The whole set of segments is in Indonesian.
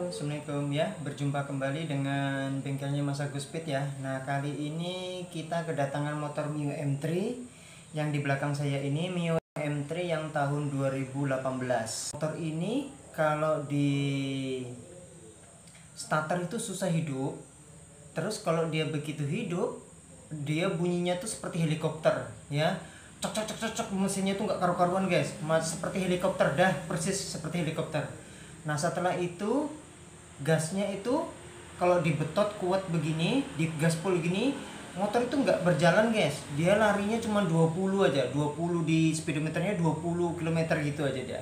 Assalamualaikum ya, berjumpa kembali dengan bengkelnya Mas Agus Speed ya. Nah, kali ini kita kedatangan motor Mio M3 yang di belakang saya ini Mio M3 yang tahun 2018. Motor ini kalau di starter itu susah hidup. Terus kalau dia begitu hidup, dia bunyinya tuh seperti helikopter ya. Cok cok cok cok, mesinnya tuh nggak karu-karuan guys, seperti helikopter dah, persis seperti helikopter. Nah, setelah itu gasnya itu kalau dibetot kuat begini, di gaspol gini, motor itu nggak berjalan guys. Dia larinya cuma 20 aja, 20 di speedometernya 20 km gitu aja dia.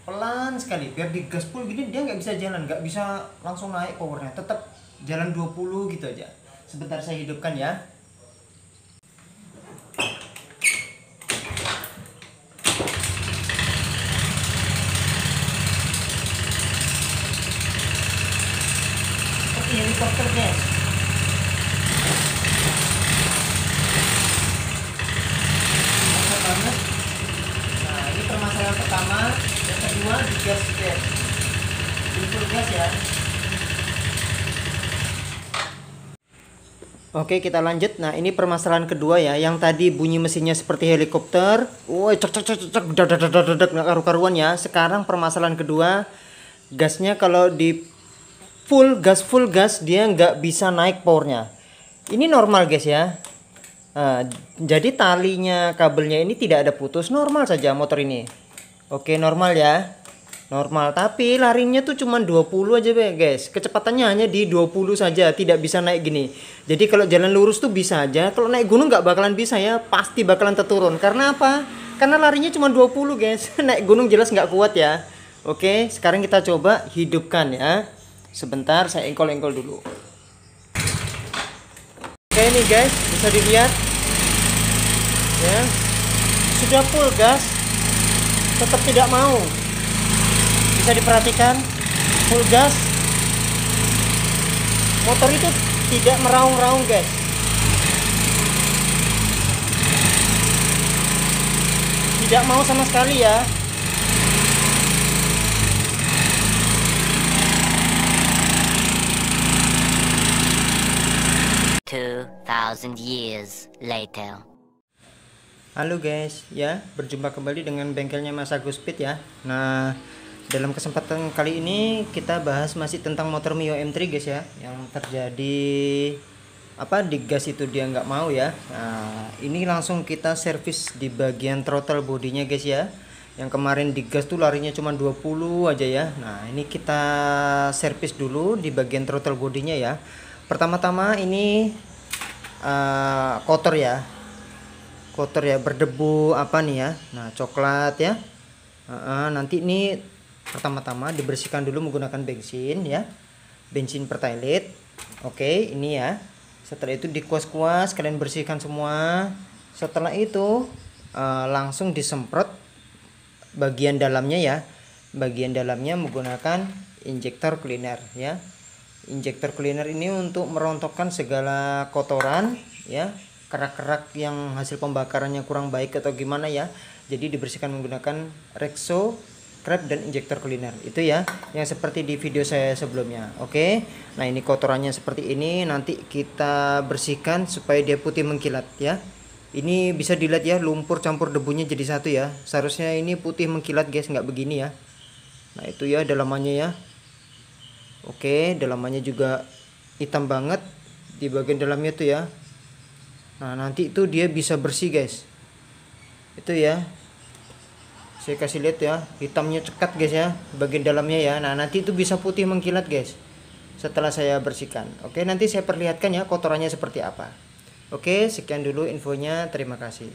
Pelan sekali, biar di gaspol gini dia nggak bisa jalan, nggak bisa langsung naik powernya, tetap jalan 20 gitu aja. Sebentar saya hidupkan ya. Helikopter guys. Mantap banget. Nah, ini permasalahan pertama. Yang kedua di gas guys. Full gas ya. Oke, kita lanjut. Nah, ini permasalahan kedua ya. Yang tadi bunyi mesinnya seperti helikopter. Woi, cek cek cek cek dadak nggak karu-karuan ya. Sekarang permasalahan kedua, gasnya kalau di full gas dia nggak bisa naik powernya. Ini normal guys ya. Nah, jadi talinya kabelnya ini tidak ada putus, normal saja motor ini. Oke, normal ya, normal. Tapi larinya tuh cuma 20 aja guys. Kecepatannya hanya di 20 saja, tidak bisa naik gini. Jadi kalau jalan lurus tuh bisa aja, kalau naik gunung nggak bakalan bisa ya, pasti bakalan terturun. Karena apa? Karena larinya cuma 20 guys. Naik gunung jelas nggak kuat ya. Oke, sekarang kita coba hidupkan ya. Sebentar, saya engkol-engkol dulu. Oke nih guys, bisa dilihat ya, sudah full gas tetap tidak mau. Bisa diperhatikan, full gas motor itu tidak meraung-raung guys. Tidak mau sama sekali ya. 2000 years later. Halo guys, ya berjumpa kembali dengan bengkelnya Mas Agus Speed ya. Nah, dalam kesempatan kali ini kita bahas masih tentang motor Mio M3 guys ya, yang terjadi apa di gas itu dia nggak mau ya. Nah, ini langsung kita servis di bagian throttle bodinya guys ya. Yang kemarin di gas tuh larinya cuma 20 aja ya. Nah, ini kita servis dulu di bagian throttle bodinya ya. Pertama-tama ini kotor ya, berdebu apa nih ya. Nah, coklat ya. Nanti ini pertama-tama dibersihkan dulu menggunakan bensin ya, bensin pertalite. Oke, ini ya. Setelah itu dikuas-kuas, kalian bersihkan semua. Setelah itu langsung disemprot bagian dalamnya ya, bagian dalamnya menggunakan injektor cleaner ya. Injektor cleaner ini untuk merontokkan segala kotoran ya, kerak-kerak yang hasil pembakarannya kurang baik atau gimana ya. Jadi dibersihkan menggunakan Rexo Crab dan injektor cleaner itu ya, yang seperti di video saya sebelumnya. Oke, nah ini kotorannya seperti ini, nanti kita bersihkan supaya dia putih mengkilat ya. Ini bisa dilihat ya, lumpur campur debunya jadi satu ya. Seharusnya ini putih mengkilat guys, nggak begini ya. Nah itu ya dalamannya ya. Oke, dalamannya juga hitam banget di bagian dalamnya tuh ya. Nah, nanti itu dia bisa bersih guys. Itu ya. Saya kasih lihat ya, hitamnya cekat guys ya, bagian dalamnya ya. Nah, nanti itu bisa putih mengkilat guys. Setelah saya bersihkan. Oke, nanti saya perlihatkan ya kotorannya seperti apa. Oke, sekian dulu infonya. Terima kasih.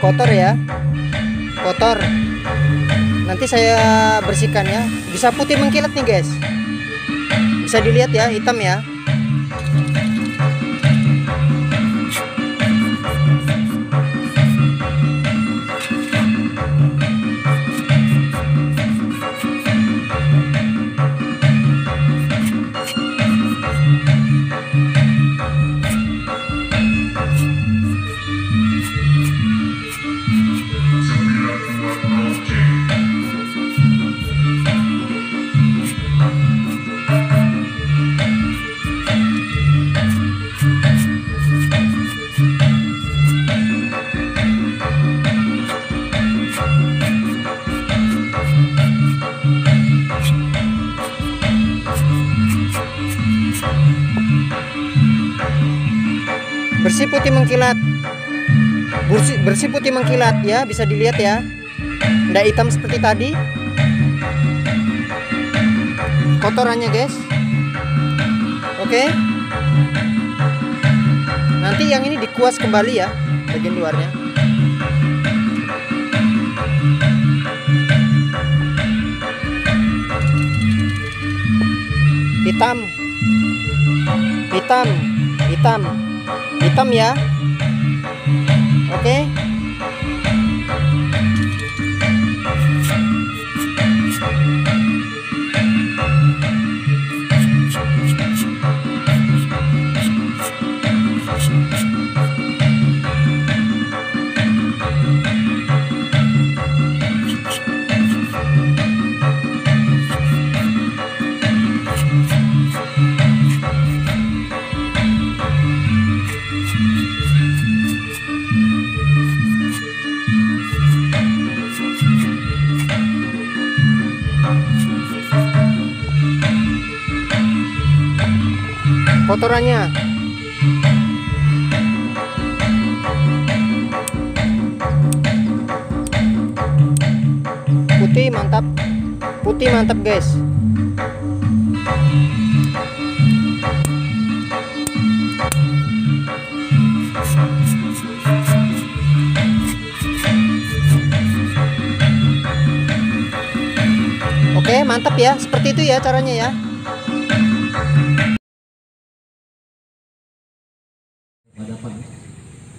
kotor ya, kotor. Nanti saya bersihkan ya. Bisa putih mengkilat nih guys, bisa dilihat ya, hitam ya. Bersih putih mengkilat, bersih putih mengkilat ya, bisa dilihat ya, nggak hitam seperti tadi kotorannya guys. Oke, nanti yang ini dikuas kembali ya bagian luarnya. Hitam, hitam, hitam, hitam ya. Oke. Kotorannya putih mantap, putih mantap guys. Oke, mantap ya, seperti itu ya caranya ya.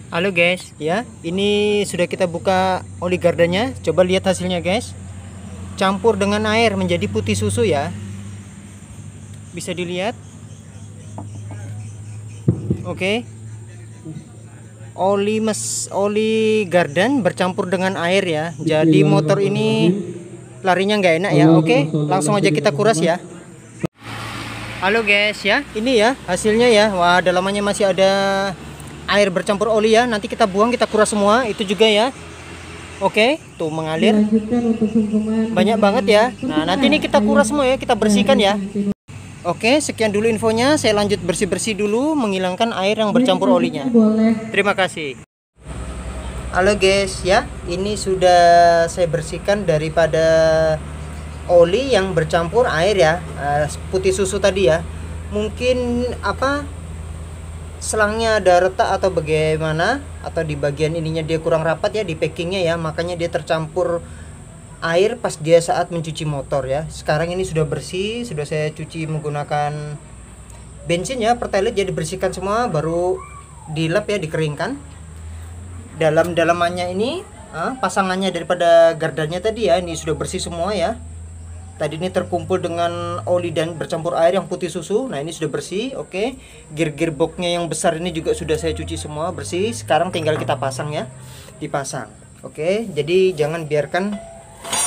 Halo guys, ya ini sudah kita buka oli gardanya. Coba lihat hasilnya guys, campur dengan air menjadi putih susu ya, bisa dilihat. Oke, oli gardan bercampur dengan air ya, jadi motor ini larinya nggak enak ya. Oke, langsung aja kita kuras ya. Halo guys ya, ini ya hasilnya ya. Wah, dalamannya masih ada air bercampur oli ya. Nanti kita buang, kita kuras semua itu juga ya. Oke, tuh mengalir banyak banget ya. Nah, nanti ini kita kuras semua ya, kita bersihkan ya. Oke, sekian dulu infonya. Saya lanjut bersih-bersih dulu, menghilangkan air yang bercampur olinya. Terima kasih. Halo guys ya, ini sudah saya bersihkan daripada oli yang bercampur air ya, putih susu tadi ya. Mungkin selangnya ada retak atau bagaimana, atau di bagian ininya dia kurang rapat ya di packingnya ya, makanya dia tercampur air pas dia saat mencuci motor ya. Sekarang ini sudah bersih, sudah saya cuci menggunakan bensin ya, pertalite, jadi dibersihkan semua, baru dilap ya, dikeringkan. Dalamannya ini pasangannya daripada gardannya tadi ya, ini sudah bersih semua ya. Tadi ini terkumpul dengan oli dan bercampur air yang putih susu. Nah, ini sudah bersih. Oke, gearboxnya yang besar ini juga sudah saya cuci semua, bersih. Sekarang tinggal kita pasang ya, dipasang. Oke, jadi jangan biarkan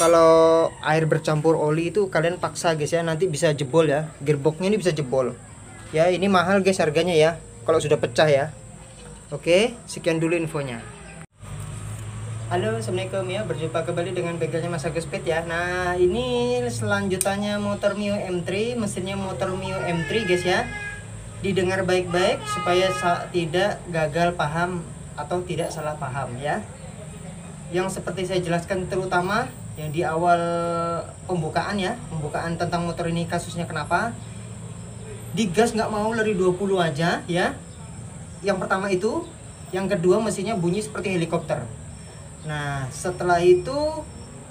kalau air bercampur oli itu kalian paksa guys ya, nanti bisa jebol ya, gearboxnya ini bisa jebol ya. Ini mahal guys harganya ya kalau sudah pecah ya. Oke, sekian dulu infonya. Halo, assalamualaikum ya, berjumpa kembali dengan bengkelnya Mas Agus Pet ya. Nah, ini selanjutannya motor Mio M3, mesinnya motor Mio M3 guys ya. Didengar baik-baik supaya tidak gagal paham atau tidak salah paham ya. Yang seperti saya jelaskan terutama yang di awal pembukaan ya, pembukaan tentang motor ini kasusnya kenapa digas nggak mau lari 20 aja ya. Yang pertama itu, yang kedua mesinnya bunyi seperti helikopter. Nah, setelah itu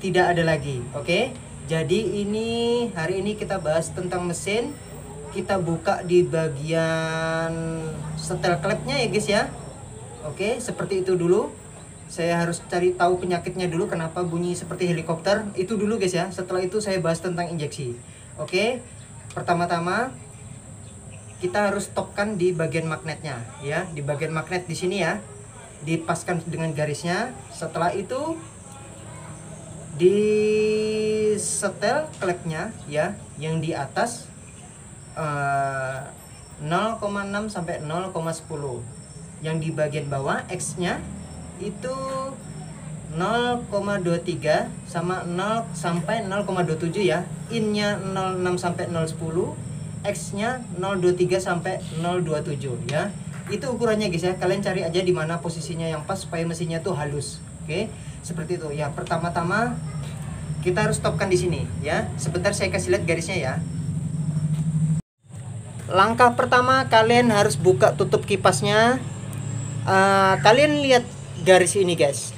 tidak ada lagi. Oke. Jadi ini hari ini kita bahas tentang mesin. Kita buka di bagian setel klepnya ya guys ya. Oke, seperti itu dulu. Saya harus cari tahu penyakitnya dulu, kenapa bunyi seperti helikopter. Itu dulu guys ya. Setelah itu saya bahas tentang injeksi. Oke. Pertama-tama kita harus stopkan di bagian magnetnya ya. Di bagian magnet di sini ya. Dipaskan dengan garisnya. Setelah itu di setel klepnya ya, yang di atas 0,6 sampai 0,10. Yang di bagian bawah X-nya itu 0,23 sama 0 sampai 0,27 ya. In-nya 0,6 sampai 0,10, X-nya 0,23 sampai 0,27 ya. Itu ukurannya guys ya. Kalian cari aja di mana posisinya yang pas supaya mesinnya tuh halus. Oke, seperti itu ya. Pertama-tama kita harus stopkan di sini ya. Sebentar saya kasih lihat garisnya ya. Langkah pertama kalian harus buka tutup kipasnya. Kalian lihat garis ini guys,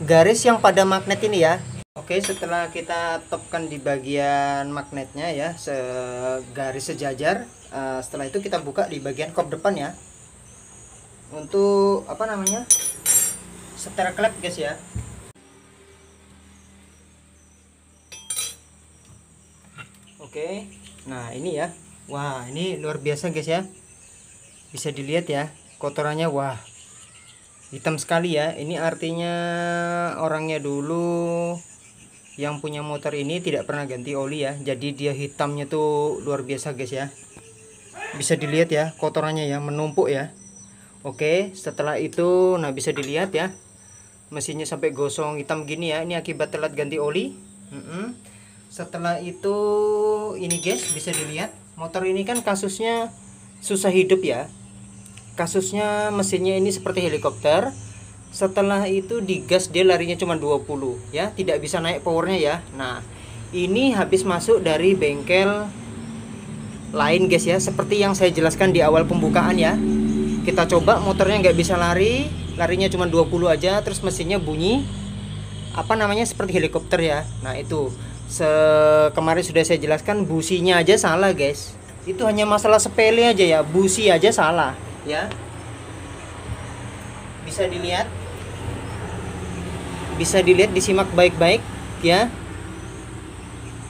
garis yang pada magnet ini ya. Oke, setelah kita topkan di bagian magnetnya ya, garis sejajar. Setelah itu kita buka di bagian kop depan ya, untuk apa namanya, setel klep guys ya. Oke, nah ini ya. Wah, ini luar biasa guys ya. Bisa dilihat ya, kotorannya wah, hitam sekali ya. Ini artinya orangnya dulu yang punya motor ini tidak pernah ganti oli ya. Jadi dia hitamnya tuh luar biasa guys ya. Bisa dilihat ya, kotorannya ya, menumpuk ya. Oke, setelah itu nah bisa dilihat ya, mesinnya sampai gosong hitam gini ya. Ini akibat telat ganti oli. Setelah itu ini guys, bisa dilihat motor ini kan kasusnya susah hidup ya. Kasusnya mesinnya ini seperti helikopter. Setelah itu digas dia larinya cuma 20 ya, tidak bisa naik powernya ya. Nah, ini habis masuk dari bengkel lain guys ya, seperti yang saya jelaskan di awal pembukaan ya. Kita coba motornya nggak bisa lari, larinya cuma 20 aja, terus mesinnya bunyi apa namanya seperti helikopter ya. Nah, itu kemarin sudah saya jelaskan, businya aja salah guys. Itu hanya masalah sepele aja ya, busi aja salah ya. Bisa dilihat, disimak baik-baik ya.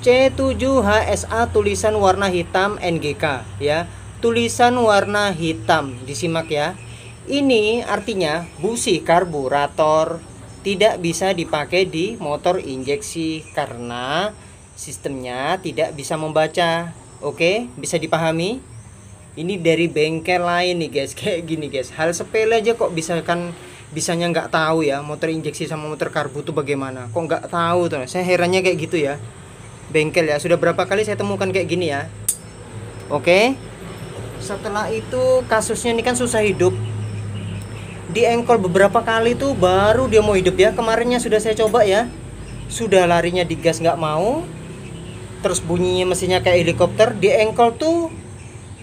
C7HSA tulisan warna hitam NGK ya, tulisan warna hitam, disimak ya. Ini artinya busi karburator tidak bisa dipakai di motor injeksi karena sistemnya tidak bisa membaca. Oke, bisa dipahami? Ini dari bengkel lain nih guys, kayak gini guys. Hal sepele aja kok bisanya nggak tahu ya, motor injeksi sama motor karbu tuh bagaimana? Kok nggak tahu tuh? Saya herannya kayak gitu ya. Bengkel ya, sudah berapa kali saya temukan kayak gini ya. Oke. Setelah itu kasusnya ini kan susah hidup. Di engkol beberapa kali tuh baru dia mau hidup ya. Kemarinnya sudah saya coba ya, sudah larinya digas nggak mau, terus bunyinya mesinnya kayak helikopter. Di engkol tuh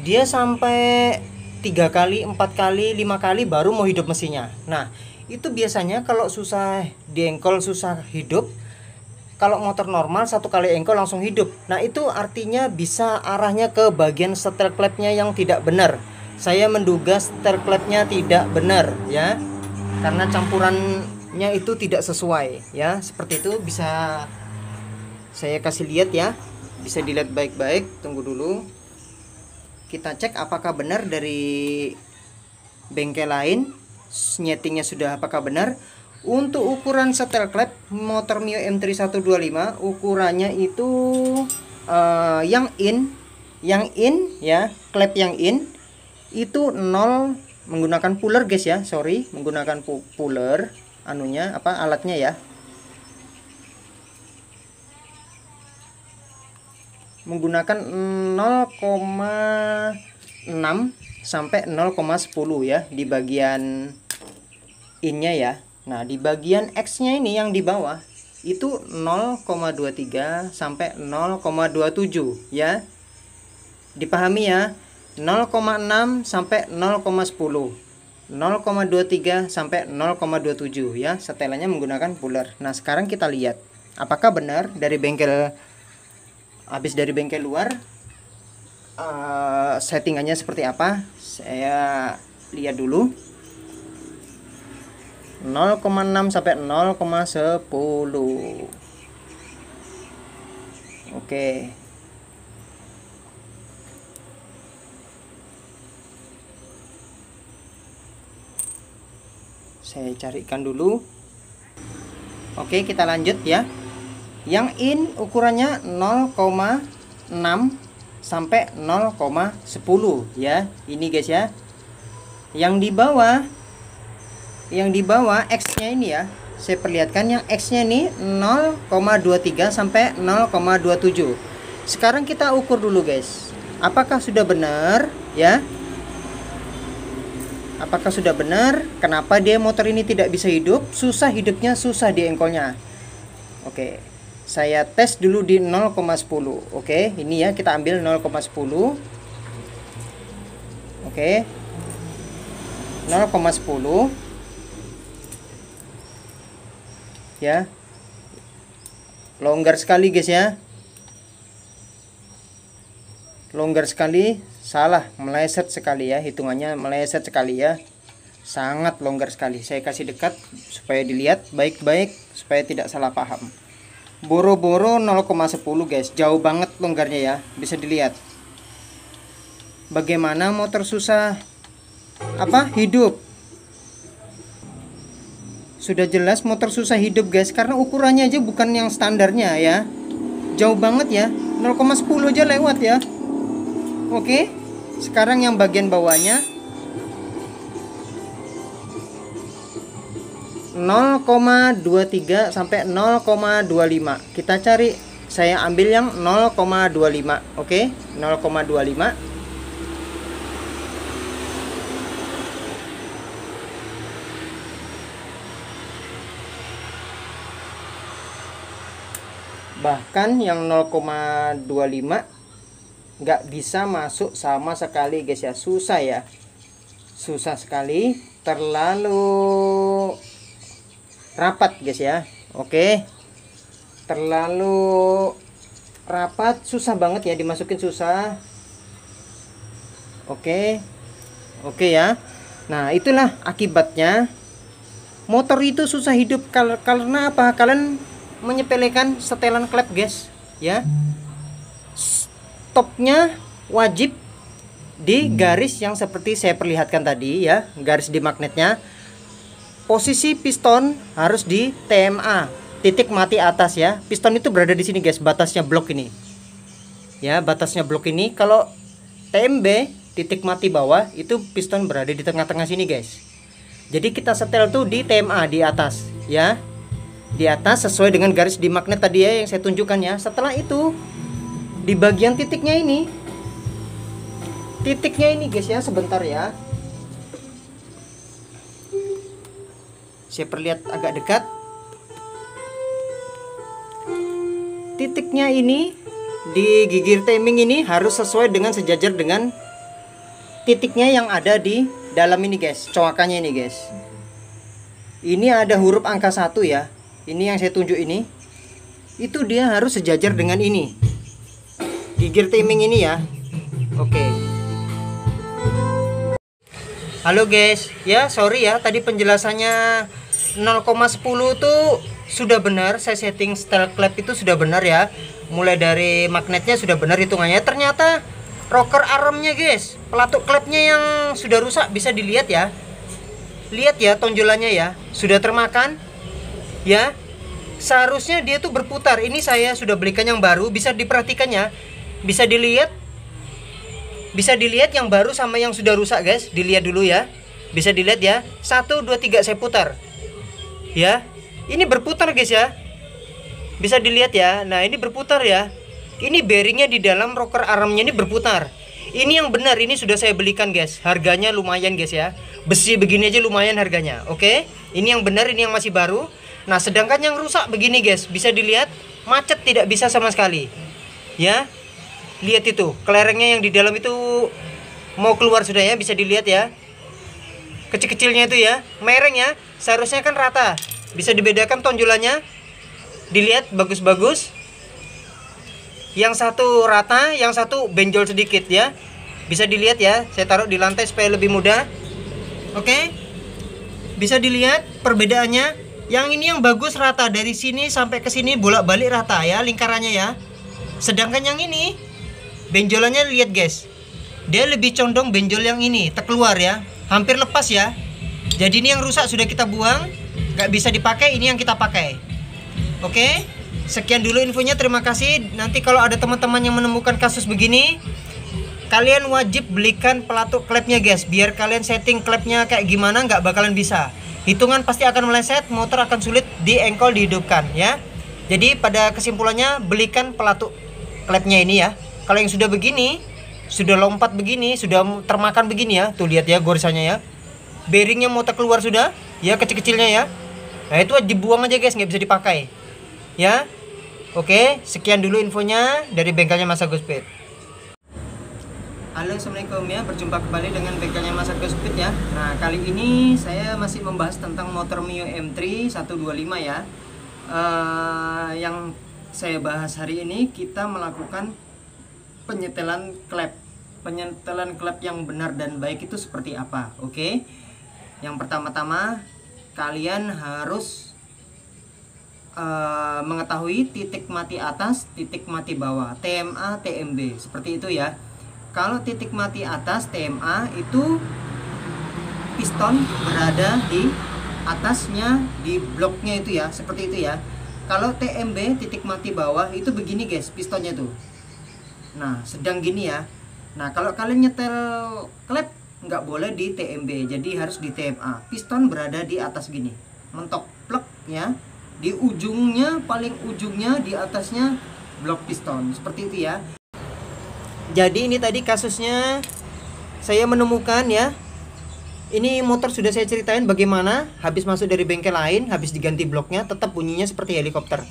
dia sampai 3 kali, 4 kali, 5 kali baru mau hidup mesinnya. Nah, itu biasanya kalau susah di engkol, susah hidup. Kalau motor normal 1 kali engkol langsung hidup. Nah, itu artinya bisa arahnya ke bagian setel klepnya yang tidak benar. Saya menduga setel klepnya tidak benar ya, karena campurannya itu tidak sesuai ya. Seperti itu, bisa saya kasih lihat ya, bisa dilihat baik-baik. Tunggu dulu, kita cek apakah benar dari bengkel lain, nyetingnya sudah apakah benar. Untuk ukuran setel klep motor Mio M3125, ukurannya itu yang in ya, klep yang in itu 0, menggunakan puller guys ya, sorry, menggunakan puller anunya apa alatnya ya, menggunakan 0,6 sampai 0,10 ya di bagian innya ya. Nah, di bagian X-nya ini yang di bawah itu 0,23 sampai 0,27 ya. Dipahami ya. 0,6 sampai 0,10. 0,23 sampai 0,27 ya, setelannya menggunakan puller. Nah sekarang kita lihat apakah benar dari bengkel, habis dari bengkel luar, settingannya seperti apa. Saya lihat dulu. 0,6 sampai 0,10. Oke. Saya carikan dulu. Oke, kita lanjut ya. Yang in ukurannya 0,6 sampai 0,10 ya. Ini guys ya. Yang di bawah X-nya ini ya. Saya perlihatkan yang X-nya ini 0,23 sampai 0,27. Sekarang kita ukur dulu guys. Apakah sudah benar ya? Apakah sudah benar? Kenapa dia motor ini tidak bisa hidup? Susah hidupnya, susah di engkolnya. Oke, saya tes dulu di 0,10. Oke, ini ya, kita ambil 0,10. Oke, 0,10 ya. Longgar sekali guys ya. Longgar sekali. Salah, meleset sekali ya, hitungannya meleset sekali ya. Sangat longgar sekali. Saya kasih dekat supaya dilihat baik-baik, supaya tidak salah paham. Boro-boro 0,10 guys, jauh banget longgarnya ya. Bisa dilihat bagaimana motor susah hidup. Sudah jelas motor susah hidup guys, karena ukurannya aja bukan yang standarnya ya. Jauh banget ya, 0,10 aja lewat ya. Oke, sekarang yang bagian bawahnya 0,23 sampai 0,25. Kita cari, saya ambil yang 0,25. Oke, 0,25. Bahkan yang 0,25 nggak bisa masuk sama sekali guys ya. Susah ya, susah sekali, terlalu rapat guys ya. Oke, terlalu rapat, susah banget ya dimasukin, susah. Oke ya. Nah itulah akibatnya motor itu susah hidup. Karena apa? Kalian menyepelekan setelan klep guys ya. Stopnya wajib di garis yang seperti saya perlihatkan tadi ya, garis di magnetnya. Posisi piston harus di TMA, titik mati atas ya. Piston itu berada di sini guys, batasnya blok ini ya, batasnya blok ini. Kalau TMB, titik mati bawah, itu piston berada di tengah-tengah sini guys. Jadi kita setel tuh di TMA, di atas ya, di atas sesuai dengan garis di magnet tadi ya yang saya tunjukkan ya. Setelah itu di bagian titiknya ini guys ya, sebentar ya, saya perlihat agak dekat. Titiknya ini di gigir timing ini harus sesuai dengan sejajar dengan titiknya yang ada di dalam ini guys, coakannya ini guys. Ini ada huruf angka 1 ya, ini yang saya tunjuk ini, itu dia harus sejajar dengan ini gigir timing ini ya. Oke. Halo guys, ya sorry ya, tadi penjelasannya 0,10 tuh sudah benar. Saya setting setel klep itu sudah benar ya. Mulai dari magnetnya sudah benar hitungannya. Ternyata rocker armnya guys, pelatuk klepnya yang sudah rusak, bisa dilihat ya. Lihat ya tonjolannya ya, sudah termakan ya. Seharusnya dia tuh berputar. Ini saya sudah belikan yang baru, bisa diperhatikan ya. Bisa dilihat yang baru sama yang sudah rusak guys. Dilihat dulu ya, bisa dilihat ya. 1, 2, 3 saya putar ya. Ini berputar guys ya, bisa dilihat ya. Nah ini berputar ya. Ini bearingnya di dalam rocker armnya ini berputar. Ini yang benar, ini sudah saya belikan guys. Harganya lumayan guys ya, besi begini aja lumayan harganya. Oke, ini yang benar, ini yang masih baru. Nah sedangkan yang rusak begini guys, bisa dilihat macet, tidak bisa sama sekali ya. Lihat itu kelerengnya yang di dalam itu mau keluar sudah ya, bisa dilihat ya. kecil-kecilnya itu ya, mereng ya. Seharusnya kan rata. Bisa dibedakan tonjolannya. Dilihat bagus-bagus. Yang satu rata, yang satu benjol sedikit ya. Bisa dilihat ya. Saya taruh di lantai supaya lebih mudah. Oke. Bisa dilihat perbedaannya. Yang ini yang bagus rata, dari sini sampai ke sini bolak-balik rata ya lingkarannya ya. Sedangkan yang ini benjolannya lihat guys. Dia lebih condong benjol yang ini, terkeluar ya. Hampir lepas ya. Jadi ini yang rusak sudah kita buang, nggak bisa dipakai, ini yang kita pakai. Oke, sekian dulu infonya, terima kasih. Nanti kalau ada teman-teman yang menemukan kasus begini, kalian wajib belikan pelatuk klepnya guys. Biar kalian setting klepnya kayak gimana nggak bakalan bisa. Hitungan pasti akan meleset, motor akan sulit diengkol dihidupkan ya. Jadi pada kesimpulannya belikan pelatuk klepnya ini ya. Kalau yang sudah begini, sudah lompat begini, sudah termakan begini ya. Tuh lihat ya goresannya ya. Bearingnya mau keluar sudah, ya kecil-kecilnya ya. Nah itu dibuang aja guys, nggak bisa dipakai. Ya, oke, sekian dulu infonya dari bengkelnya Mas Agus Speed. Halo, assalamualaikum ya, berjumpa kembali dengan bengkelnya Mas Agus Speed ya. Nah kali ini saya masih membahas tentang motor Mio M3 125 ya. Yang saya bahas hari ini kita melakukan penyetelan klep. Penyetelan klep yang benar dan baik itu seperti apa? Oke. Yang pertama-tama kalian harus mengetahui titik mati atas, titik mati bawah, TMA, TMB, seperti itu ya. Kalau titik mati atas TMA itu piston berada di atasnya, di bloknya itu ya, seperti itu ya. Kalau TMB titik mati bawah itu begini guys, pistonnya tuh. Nah, sedang gini ya. Nah, kalau kalian nyetel klep nggak boleh di TMB, jadi harus di TMA. Piston berada di atas gini, mentok plek ya. Di ujungnya, paling ujungnya di atasnya blok piston, seperti itu ya. Jadi ini tadi kasusnya saya menemukan ya. Ini motor sudah saya ceritain bagaimana habis masuk dari bengkel lain, habis diganti bloknya tetap bunyinya seperti helikopter.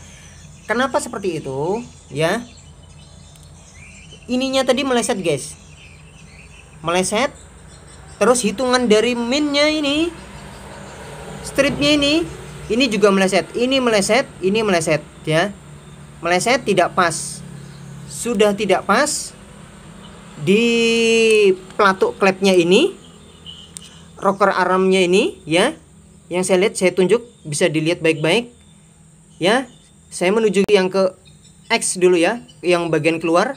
Kenapa seperti itu ya? Ininya tadi meleset guys, meleset. Terus hitungan dari minnya ini, stripnya ini juga meleset. Ini meleset, ini meleset ya. Meleset tidak pas. Sudah tidak pas di pelatuk klepnya ini, rocker armnya ini ya. Yang saya lihat, saya tunjuk, bisa dilihat baik-baik ya. Saya menuju yang ke X dulu ya, yang bagian keluar.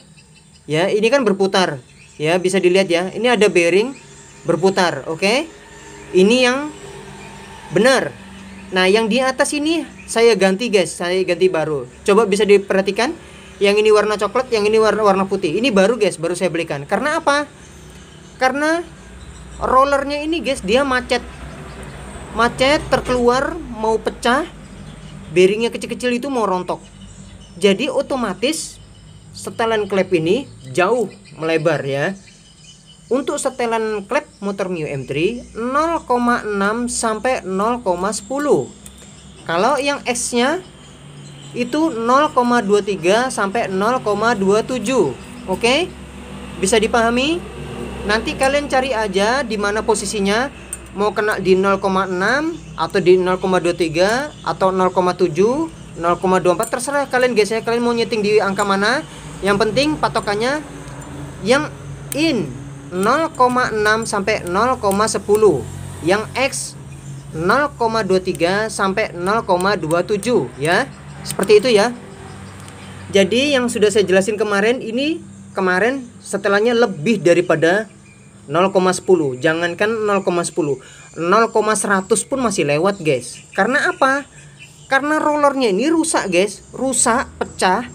Ya, ini kan berputar. Ya, bisa dilihat ya. Ini ada bearing berputar, oke? Ini yang benar. Nah, yang di atas ini saya ganti guys, saya ganti baru. Coba bisa diperhatikan, yang ini warna coklat, yang ini warna putih. Ini baru guys, baru saya belikan. Karena apa? Karena rollernya ini guys, dia macet. Macet, terkeluar, mau pecah. Bearingnya kecil-kecil itu mau rontok. Jadi otomatis setelan klep ini jauh melebar ya. Untuk setelan klep motor Mio M3 0,6 sampai 0,10. Kalau yang X-nya itu 0,23 sampai 0,27. Oke? Bisa dipahami? Nanti kalian cari aja di mana posisinya, mau kena di 0,6 atau di 0,23 atau 0,7, 0,24, terserah kalian guys ya. Kalian mau nyeting di angka mana? Yang penting patokannya yang in 0,6 sampai 0,10, yang X 0,23 sampai 0,27 ya. Seperti itu ya. Jadi yang sudah saya jelasin kemarin, ini kemarin setelahnya lebih daripada 0,10. Jangankan 0,10, 0,100 pun masih lewat guys. Karena apa? Karena rollernya ini rusak guys, rusak, pecah.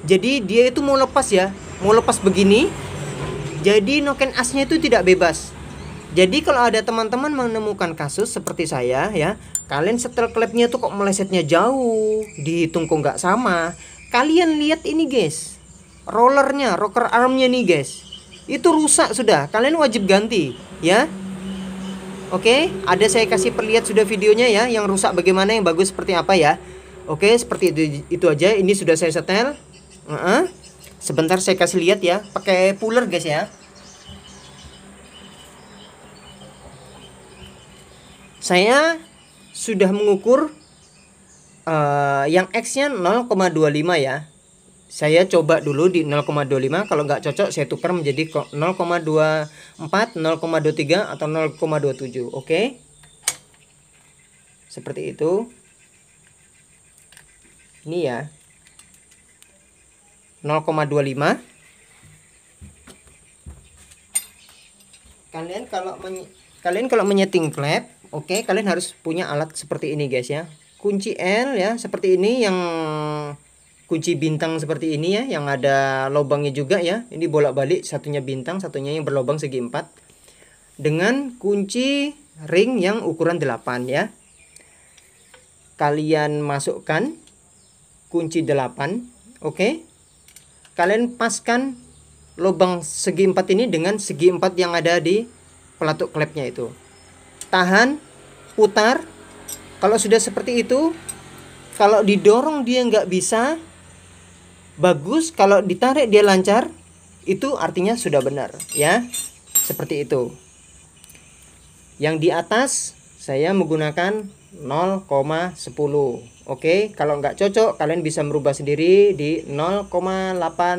Jadi dia itu mau lepas ya, mau lepas begini. Jadi noken asnya itu tidak bebas. Jadi kalau ada teman-teman menemukan kasus seperti saya ya, kalian setel klepnya tuh kok melesetnya jauh, dihitung kok nggak sama. Kalian lihat ini guys, rollernya, rocker armnya nih guys, itu rusak sudah. Kalian wajib ganti ya. Oke, ada saya kasih perlihat sudah videonya ya, yang rusak bagaimana, yang bagus seperti apa ya. Oke, seperti itu aja. Ini sudah saya setel. Sebentar saya kasih lihat ya, pakai puller guys ya. Saya sudah mengukur yang X-nya 0,25 ya. Saya coba dulu di 0,25, kalau nggak cocok saya tukar menjadi 0,24, 0,23 atau 0,27. Oke. Seperti itu. Ini ya. 0,25. Kalian kalau menyeting klep, oke, kalian harus punya alat seperti ini guys ya. Kunci L ya, seperti ini, yang kunci bintang seperti ini ya, yang ada lubangnya juga ya. Ini bolak-balik, satunya bintang, satunya yang berlubang segi 4. Dengan kunci ring yang ukuran 8 ya. Kalian masukkan kunci 8, oke. Kalian paskan lubang segi 4 ini dengan segi 4 yang ada di pelatuk klepnya itu. Tahan, putar. Kalau sudah seperti itu, kalau didorong dia nggak bisa, bagus. Kalau ditarik dia lancar, itu artinya sudah benar ya. Seperti itu. Yang di atas saya menggunakan 0,10. Oke, kalau nggak cocok kalian bisa merubah sendiri di 0,8,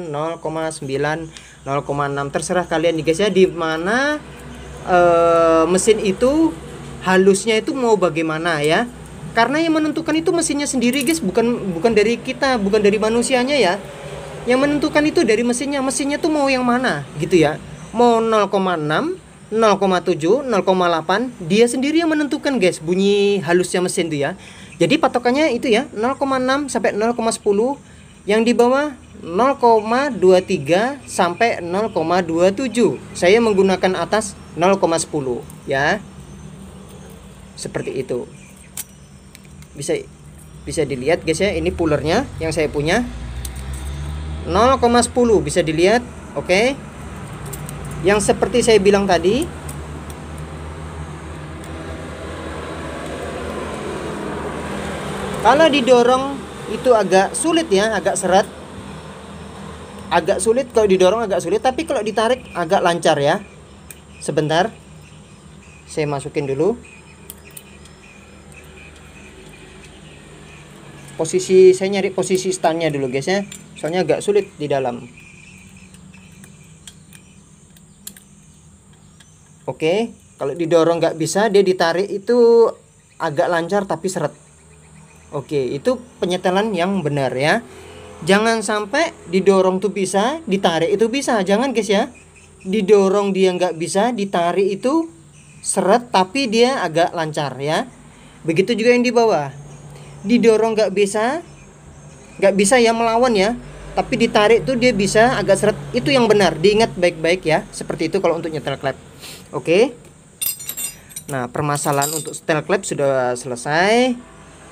0,9, 0,6, terserah kalian nih guys ya, di mana mesin itu halusnya itu mau bagaimana ya. Karena yang menentukan itu mesinnya sendiri guys, bukan dari kita, bukan dari manusianya ya. Yang menentukan itu dari mesinnya. Mesinnya tuh mau yang mana gitu ya. Mau 0,6, 0,7, 0,8, dia sendiri yang menentukan guys bunyi halusnya mesin tuh ya. Jadi patokannya itu ya 0,6 sampai 0,10, yang di bawah 0,23 sampai 0,27. Saya menggunakan atas 0,10 ya. Seperti itu. Bisa dilihat guys ya, ini pullernya yang saya punya 0,10 bisa dilihat. Oke. Yang seperti saya bilang tadi, kalau didorong itu agak sulit ya, agak seret. Agak sulit kalau didorong, agak sulit, tapi kalau ditarik agak lancar ya. Sebentar. Saya masukin dulu. Saya nyari posisi standnya dulu guys ya, soalnya agak sulit di dalam. Oke, kalau didorong nggak bisa, dia ditarik itu agak lancar tapi seret. Oke, itu penyetelan yang benar ya. Jangan sampai didorong tuh bisa, ditarik itu bisa. Jangan guys ya. Didorong dia nggak bisa, ditarik itu seret tapi dia agak lancar ya. Begitu juga yang di bawah. Didorong nggak bisa ya, melawan ya, tapi ditarik tuh dia bisa agak seret. Itu yang benar, diingat baik-baik ya. Seperti itu kalau untuk nyetel klep. Oke. Nah, permasalahan untuk setel klep sudah selesai.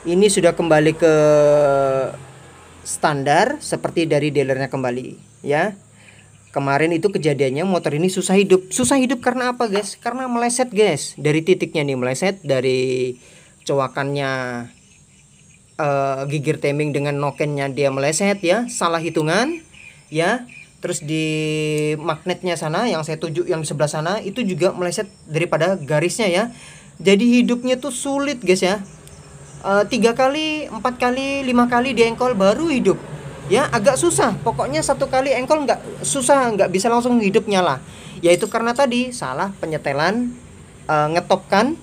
Ini sudah kembali ke standar seperti dari dealernya kembali ya. Kemarin itu kejadiannya motor ini susah hidup karena apa guys? Karena meleset guys, dari titiknya nih meleset, dari cowakannya gigir timing dengan nokennya dia meleset ya, salah hitungan ya. Terus di magnetnya sana yang saya tunjuk yang di sebelah sana itu juga meleset daripada garisnya ya. Jadi hidupnya tuh sulit guys ya. 3 kali, 4 kali, 5 kali diengkol baru hidup ya, agak susah. Pokoknya 1 kali engkol nggak bisa langsung hidup nyala. Yaitu karena tadi salah penyetelan, ngetopkan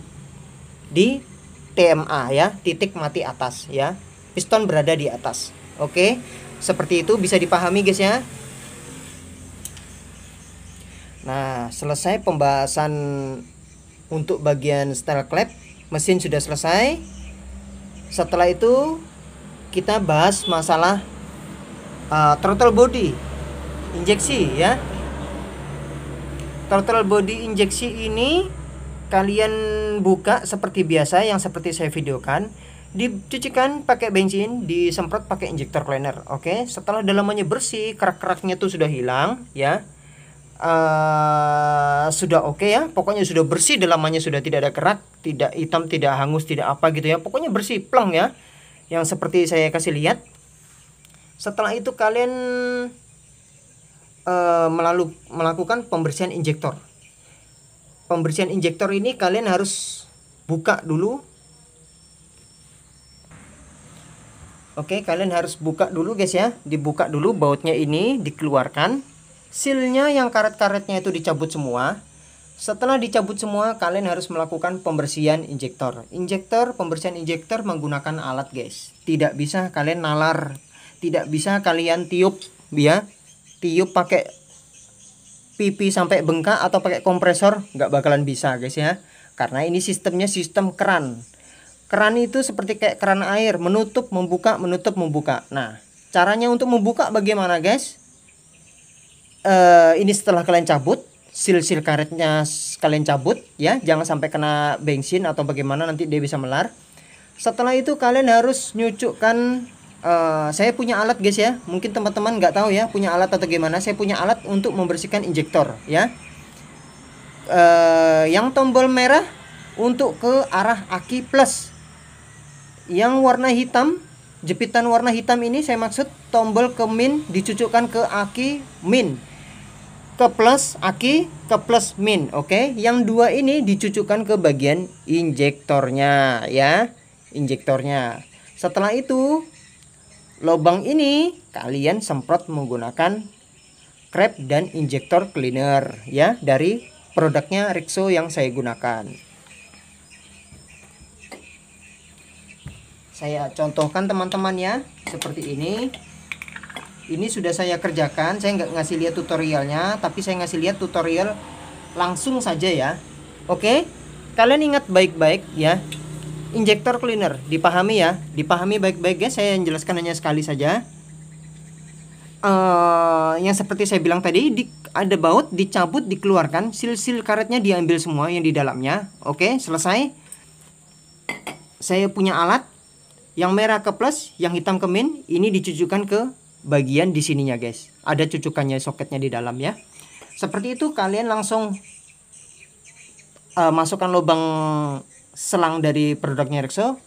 di TMA ya, titik mati atas ya. Piston berada di atas. Oke, seperti itu bisa dipahami guys ya. Nah, selesai pembahasan untuk bagian setel klep, mesin sudah selesai. Setelah itu kita bahas masalah throttle body injeksi ya. Throttle body injeksi ini kalian buka seperti biasa, yang seperti saya videokan. Dicucikan pakai bensin, disemprot pakai injektor cleaner. Oke, setelah dalamannya bersih, kerak-keraknya tuh sudah hilang ya. Sudah oke ya, pokoknya sudah bersih, dalamannya sudah tidak ada kerak, tidak hitam, tidak hangus, tidak apa gitu ya, pokoknya bersih plong ya, yang seperti saya kasih lihat. Setelah itu kalian melakukan pembersihan injektor. Pembersihan injektor ini kalian harus buka dulu. Oke, kalian harus buka dulu guys ya. Dibuka dulu bautnya ini, dikeluarkan. Sealnya yang karet-karetnya itu dicabut semua. Setelah dicabut semua, kalian harus melakukan pembersihan injektor. Pembersihan injektor menggunakan alat guys. Tidak bisa kalian nalar, tidak bisa kalian tiup ya. Tiup pakai pipi sampai bengkak atau pakai kompresor, nggak bakalan bisa guys ya. Karena ini sistemnya sistem keran. Keran itu seperti kayak keran air, menutup, membuka, menutup, membuka. Nah, caranya untuk membuka bagaimana guys? Ini setelah kalian cabut, seal karetnya kalian cabut ya, jangan sampai kena bensin atau bagaimana nanti dia bisa melar. Setelah itu kalian harus nyucukkan, saya punya alat guys ya, mungkin teman-teman nggak tahu ya punya alat atau gimana. Saya punya alat untuk membersihkan injektor ya. Yang tombol merah untuk ke arah aki plus. Yang warna hitam, jepitan warna hitam ini saya maksud tombol ke min dicucukkan ke aki min. Ke plus aki, ke plus min. Oke, yang dua ini dicucukkan ke bagian injektornya ya. Injektornya. Setelah itu lubang ini kalian semprot menggunakan crab dan injektor cleaner ya, dari produknya Rexo yang saya gunakan. Saya contohkan teman-teman ya, seperti ini. Ini sudah saya kerjakan, saya nggak ngasih lihat tutorialnya, tapi saya ngasih lihat tutorial langsung saja ya. Oke, kalian ingat baik-baik ya. Injektor cleaner, dipahami ya, dipahami baik-baik ya. Saya jelaskan hanya sekali saja. Yang seperti saya bilang tadi, ada baut, dicabut, dikeluarkan, seal karetnya diambil semua yang di dalamnya. Oke, selesai. Saya punya alat. Yang merah ke plus, yang hitam ke min, ini dicucukkan ke bagian di sininya guys. Ada cucukannya, soketnya di dalam ya. Seperti itu kalian langsung masukkan lubang selang dari produknya Rexo,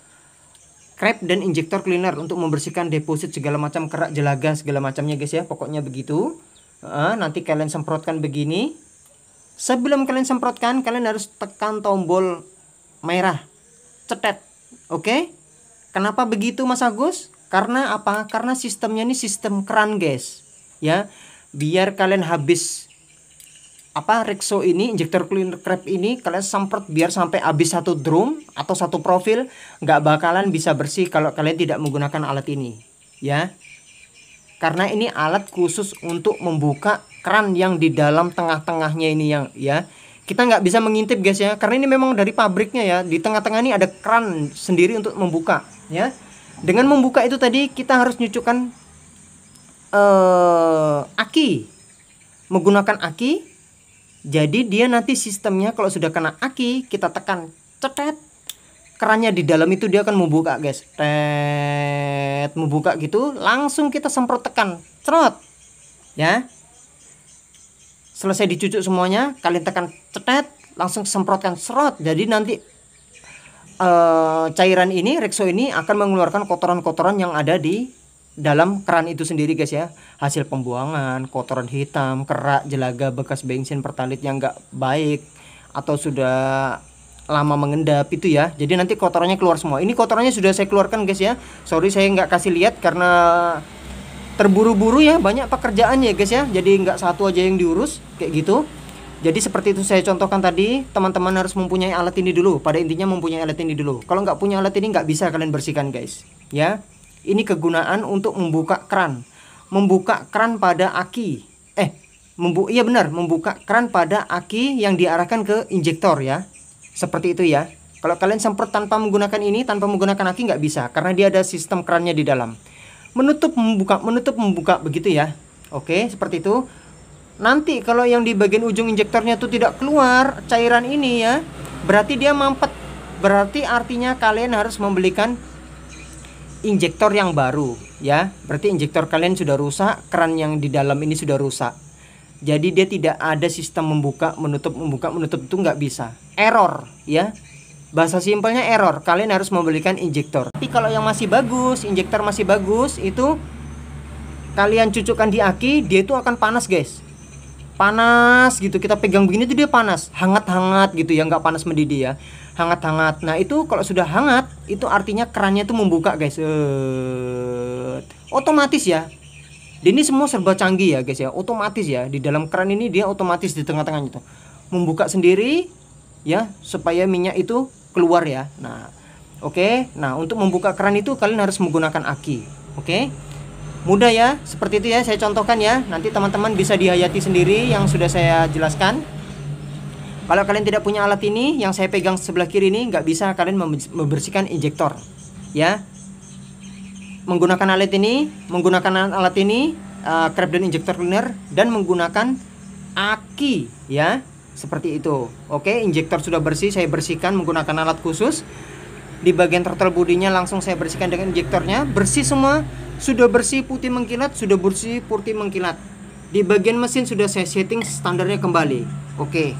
crab dan injektor cleaner untuk membersihkan deposit segala macam kerak jelaga segala macamnya guys ya. Pokoknya begitu. Nanti kalian semprotkan begini. Sebelum kalian semprotkan, kalian harus tekan tombol merah, cetet. Oke? Kenapa begitu Mas Agus? Karena apa? Karena sistemnya ini sistem keran guys ya. Biar kalian habis Rexo ini, injektor cleaner crab ini kalian semprot biar sampai habis satu drum atau satu profil, nggak bakalan bisa bersih kalau kalian tidak menggunakan alat ini ya. Karena ini alat khusus untuk membuka keran yang di dalam tengah-tengahnya ini yang ya. Kita nggak bisa mengintip guys ya, karena ini memang dari pabriknya ya. Di tengah-tengah ini ada keran sendiri untuk membuka ya. Dengan membuka itu tadi kita harus nyucukkan aki, menggunakan aki. Jadi dia nanti sistemnya kalau sudah kena aki, kita tekan cetet, kerannya di dalam itu dia akan membuka guys. Tet, membuka gitu, langsung kita semprot tekan, cerot ya. Selesai dicucuk semuanya, kalian tekan cetet, langsung semprotkan serot. Jadi nanti cairan ini, Rexo ini akan mengeluarkan kotoran-kotoran yang ada di dalam keran itu sendiri guys ya. Hasil pembuangan, kotoran hitam, kerak, jelaga, bekas bensin pertalit yang nggak baik atau sudah lama mengendap itu ya. Jadi nanti kotorannya keluar semua. Ini kotorannya sudah saya keluarkan guys ya. Sorry saya nggak kasih lihat karena terburu-buru ya, banyak pekerjaannya guys ya. Jadi nggak satu aja yang diurus kayak gitu. Jadi seperti itu saya contohkan tadi, teman-teman harus mempunyai alat ini dulu. Pada intinya mempunyai alat ini dulu. Kalau nggak punya alat ini nggak bisa kalian bersihkan guys ya. Ini kegunaan untuk membuka keran. Membuka keran pada aki. Iya benar, membuka keran pada aki yang diarahkan ke injektor ya. Seperti itu ya. Kalau kalian semprot tanpa menggunakan ini, tanpa menggunakan aki nggak bisa. Karena dia ada sistem kerannya di dalam. Menutup, membuka begitu ya. Oke, seperti itu. Nanti kalau yang di bagian ujung injektornya itu tidak keluar cairan ini ya, berarti dia mampet. Berarti artinya kalian harus membelikan injektor yang baru ya. Berarti injektor kalian sudah rusak, keran yang di dalam ini sudah rusak. Jadi dia tidak ada sistem membuka menutup itu nggak bisa. Error ya. Bahasa simpelnya error. Kalian harus membelikan injektor. Tapi kalau yang masih bagus, injektor masih bagus, itu kalian cucukkan di aki, dia itu akan panas guys. panas gitu, kita pegang begini tuh dia panas, hangat-hangat gitu ya, nggak panas mendidih ya, hangat-hangat. Nah itu kalau sudah hangat itu artinya kerannya tuh membuka guys. Otomatis ya. Ini semua serba canggih ya guys ya, otomatis ya, di dalam keran ini dia otomatis di tengah-tengahnya itu membuka sendiri ya, supaya minyak itu keluar ya. Nah oke. Nah untuk membuka keran itu kalian harus menggunakan aki. Oke, mudah ya, seperti itu ya, saya contohkan ya, nanti teman-teman bisa dihayati sendiri yang sudah saya jelaskan. Kalau kalian tidak punya alat ini yang saya pegang sebelah kiri ini, nggak bisa kalian membersihkan injektor ya. Menggunakan alat ini, crab dan injektor cleaner, dan menggunakan aki ya, seperti itu. Oke, injektor sudah bersih, saya bersihkan menggunakan alat khusus. Di bagian throttle bodinya langsung saya bersihkan dengan injektornya, bersih semua, sudah bersih putih mengkilat, sudah bersih putih mengkilat. Di bagian mesin sudah saya setting standarnya kembali. Oke,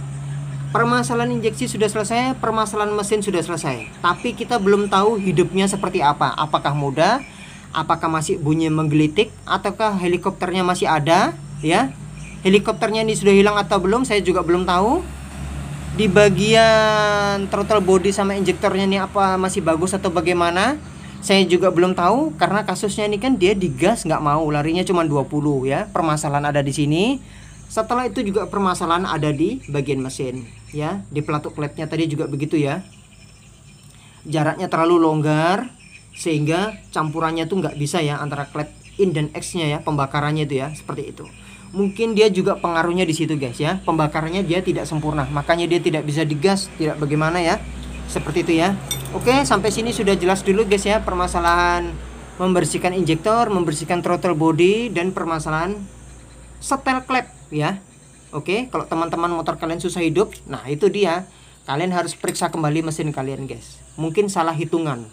permasalahan injeksi sudah selesai, permasalahan mesin sudah selesai, tapi kita belum tahu hidupnya seperti apa. Apakah mudah, apakah masih bunyi menggelitik, ataukah helikopternya masih ada ya. Helikopternya ini sudah hilang atau belum, saya juga belum tahu. Di bagian throttle body sama injektornya ini apa masih bagus atau bagaimana, saya juga belum tahu, karena kasusnya ini kan dia digas nggak mau, larinya cuma 20 ya. Permasalahan ada di sini. Setelah itu juga permasalahan ada di bagian mesin ya. Di pelatuk klepnya tadi juga begitu ya, jaraknya terlalu longgar sehingga campurannya tuh nggak bisa ya antara klep in dan X nya ya, pembakarannya itu ya, seperti itu. Mungkin dia juga pengaruhnya di situ guys ya, pembakarannya dia tidak sempurna, makanya dia tidak bisa digas, tidak bagaimana ya, seperti itu ya. Oke, sampai sini sudah jelas dulu guys ya, permasalahan membersihkan injektor, membersihkan throttle body, dan permasalahan setel klep ya. Oke, kalau teman-teman motor kalian susah hidup, nah itu dia, kalian harus periksa kembali mesin kalian guys. Mungkin salah hitungan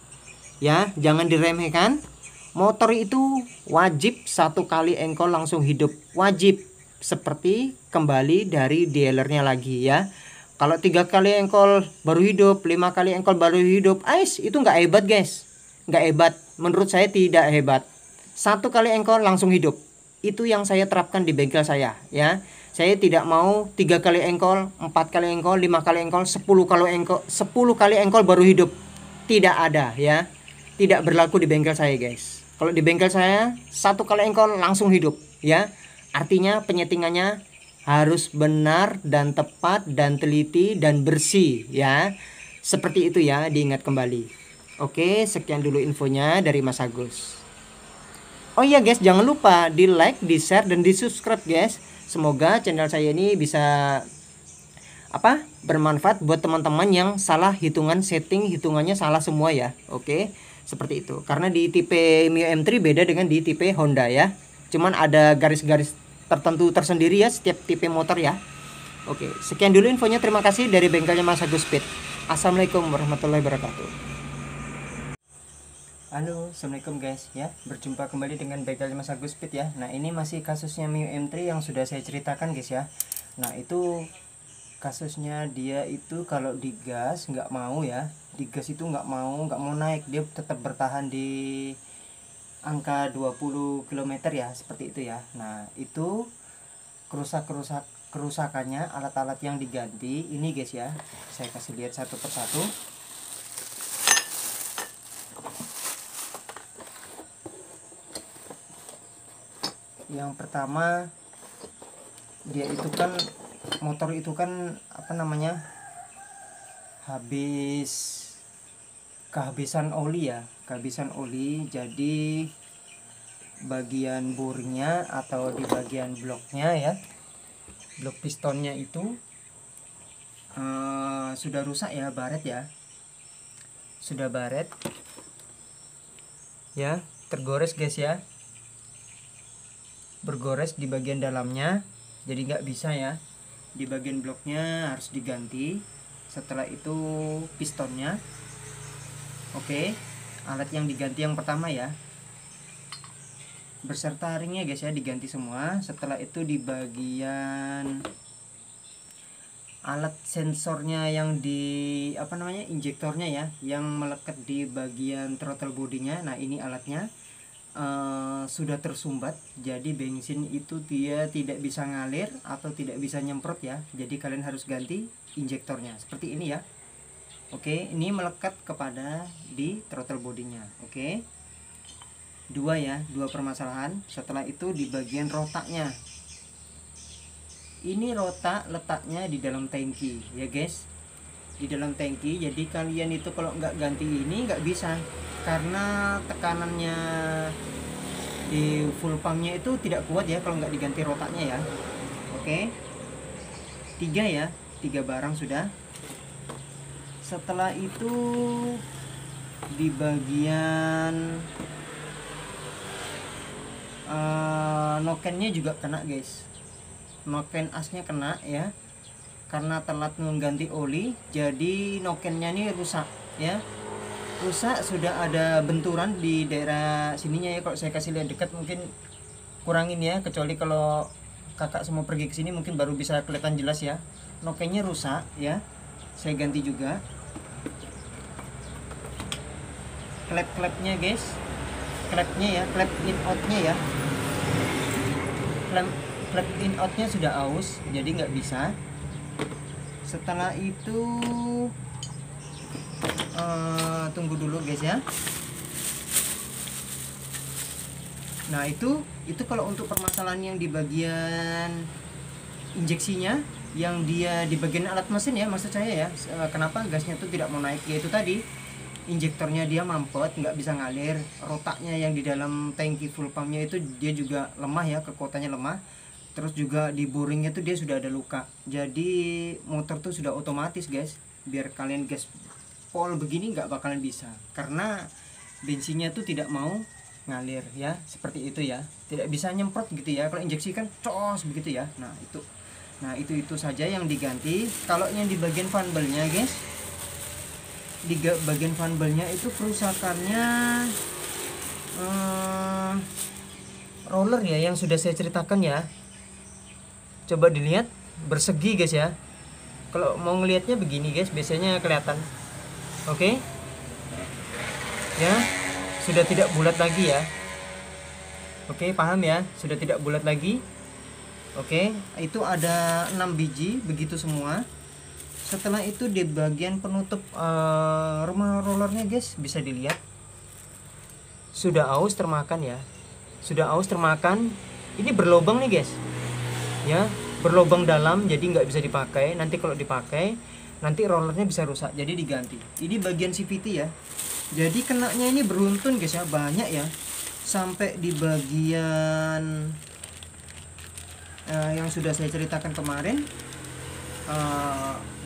ya, jangan diremehkan. Motor itu wajib 1 kali engkol langsung hidup, wajib, seperti kembali dari dealernya lagi ya. Kalau 3 kali engkol baru hidup, 5 kali engkol baru hidup, itu nggak hebat guys, nggak hebat, menurut saya tidak hebat. 1 kali engkol langsung hidup, itu yang saya terapkan di bengkel saya ya. Saya tidak mau 3 kali engkol, 4 kali engkol, 5 kali engkol, 10 kali engkol baru hidup, tidak ada ya, tidak berlaku di bengkel saya guys. Kalau di bengkel saya 1 kali engkol langsung hidup ya. Artinya penyetingannya harus benar dan tepat dan teliti dan bersih ya. Seperti itu ya, diingat kembali. Oke, sekian dulu infonya dari Mas Agus. Oh iya guys, jangan lupa di like, di share, dan di subscribe guys. Semoga channel saya ini bisa bermanfaat buat teman-teman yang salah hitungan, setting hitungannya salah semua ya. Oke, seperti itu. Karena di tipe Mio M3 beda dengan di tipe Honda ya. Cuman ada garis-garis tertentu tersendiri ya setiap tipe motor ya. Oke, sekian dulu infonya. Terima kasih dari bengkelnya Mas Agus Speed. Assalamualaikum warahmatullahi wabarakatuh. Halo, assalamualaikum guys ya. Berjumpa kembali dengan bengkelnya Mas Agus Speed ya. Nah ini masih kasusnya Mio M3 yang sudah saya ceritakan guys ya. Nah itu kasusnya dia itu kalau digas nggak mau ya, digas itu nggak mau naik, dia tetap bertahan di angka 20 km ya, seperti itu ya. Nah itu kerusakannya alat-alat yang diganti ini guys ya, saya kasih lihat satu persatu. Yang pertama, dia itu kan motor itu kan kehabisan oli ya, jadi bagian burnya atau di bagian bloknya ya, blok pistonnya itu sudah rusak ya, baret ya, sudah baret ya, tergores guys ya, bergores di bagian dalamnya, jadi nggak bisa ya. Di bagian bloknya harus diganti. Setelah itu pistonnya. Oke, alat yang diganti yang pertama ya, beserta ringnya guys ya, diganti semua. Setelah itu di bagian alat sensornya yang di injektornya ya, yang melekat di bagian throttle bodinya. Nah ini alatnya sudah tersumbat, jadi bensin itu dia tidak bisa ngalir atau tidak bisa nyemprot ya. Jadi kalian harus ganti injektornya seperti ini ya. Oke, ini melekat kepada di throttle bodinya. Oke, dua permasalahan. Setelah itu di bagian rotaknya, ini rotak letaknya di dalam tangki ya guys, di dalam tangki. Jadi kalian itu kalau nggak ganti ini nggak bisa, karena tekanannya di full pumpnya itu tidak kuat ya kalau nggak diganti rotaknya ya. Oke, 3 barang sudah. Setelah itu di bagian nokennya juga kena guys, noken asnya kena ya, karena telat mengganti oli. Jadi nokennya ini rusak ya, rusak. Sudah ada benturan di daerah sininya ya. Kalau saya kasih lihat dekat mungkin kurangin ya, kecuali kalau kakak semua pergi ke sini mungkin baru bisa kelihatan jelas ya. Nokennya rusak ya, saya ganti juga. Klep-klepnya guys, klepnya ya, klep in outnya ya, klep in outnya sudah aus, jadi nggak bisa. Setelah itu tunggu dulu guys ya. Nah itu kalau untuk permasalahan yang di bagian injeksinya, yang dia di bagian alat mesin ya, maksud saya ya, kenapa gasnya itu tidak mau naik, yaitu tadi injektornya dia mampet, nggak bisa ngalir. Rotaknya yang di dalam tangki full pumpnya itu dia juga lemah ya, kekuatannya lemah. Terus juga di boringnya tuh dia sudah ada luka. Jadi motor tuh sudah otomatis guys, biar kalian gas pol begini nggak bakalan bisa, karena bensinnya tuh tidak mau ngalir ya, seperti itu ya, tidak bisa nyemprot gitu ya. Kalau injeksi kan cos begitu ya. Nah itu saja yang diganti. Kalau yang di bagian fan belnya guys, di bagian fan belnya itu kerusakannya roller ya, yang sudah saya ceritakan ya. Coba dilihat, bersegi guys ya. Kalau mau ngelihatnya begini guys, biasanya kelihatan. Oke ya, sudah tidak bulat lagi ya. Oke, paham ya, sudah tidak bulat lagi. Oke, itu ada 6 biji begitu semua. Setelah itu di bagian penutup rumah rollernya guys, bisa dilihat sudah aus termakan ya, sudah aus termakan. Ini berlubang nih guys ya, berlubang dalam, jadi nggak bisa dipakai. Nanti kalau dipakai nanti rollernya bisa rusak, jadi diganti. Ini bagian CVT ya, jadi kenanya ini beruntun guys ya, banyak ya, sampai di bagian yang sudah saya ceritakan kemarin.